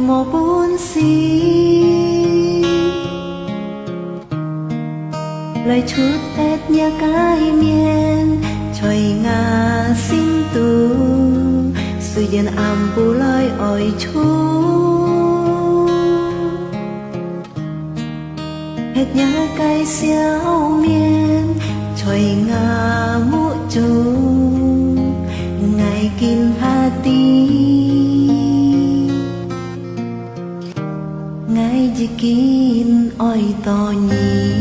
một buồn xì lời chút tết nhà cái miền trời ngà xin tu sự dân am bù lời ỏi chú hết nhà cái xéo miền trời ngà mũ chú ngày kinh hati ngày chỉ kinh ỏi to nhì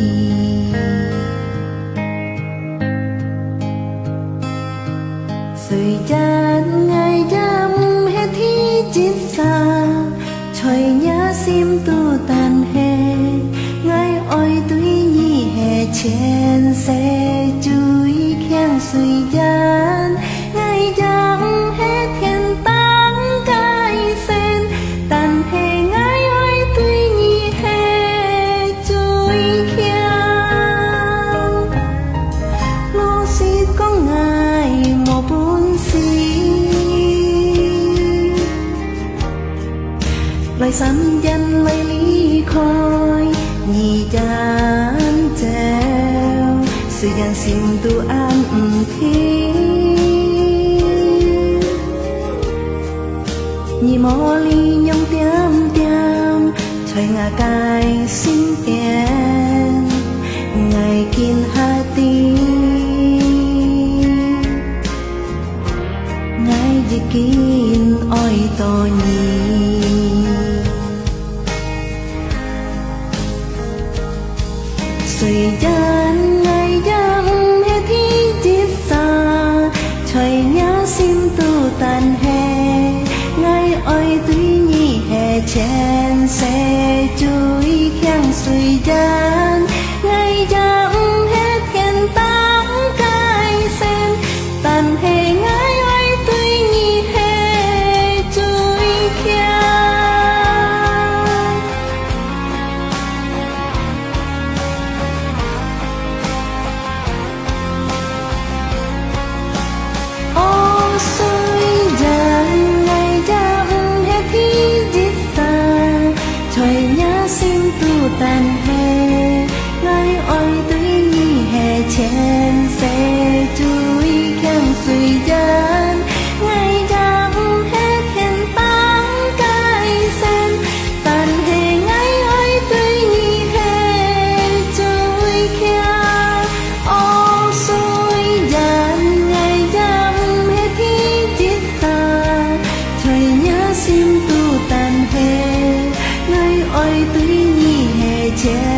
sự gian ngày dám hết thi chết xa trời nhá sim tu tàn hè ngày oi tuy nhi hè chen xe chui khen sự gian ngày dám hết thiên tăng cái sen tàn hè ngày oi tuy nhi hè chui khen lô xí có ngày một buồn lời sắm danh lời lý khôi nhì chán treo sự gian xin tu an thi nhì mò ly nhông tiêm tiêm trời ngà cài xin tiền ngày kinh hati ngày di kinh oi to nhì thời gian ngày dám hết thi chết xa trời nhá xin tu tàn hè ngày oi tuy nhi hè chen xe chui khen thời gian ngày dám hết khen tám cái sen tàn hè ngày oi tuy nhi hè chui khen tàn hè ngày oi tuy nhi hè chen xe chui khen suy gian ngày dám hết khen tám cái sen tàn hè ngày oi tuy nhi hè chui khen ô suy gian ngày dám hết thi chết xa trời nhớ xin tu tàn hè ngày oi tuy nhi hè chen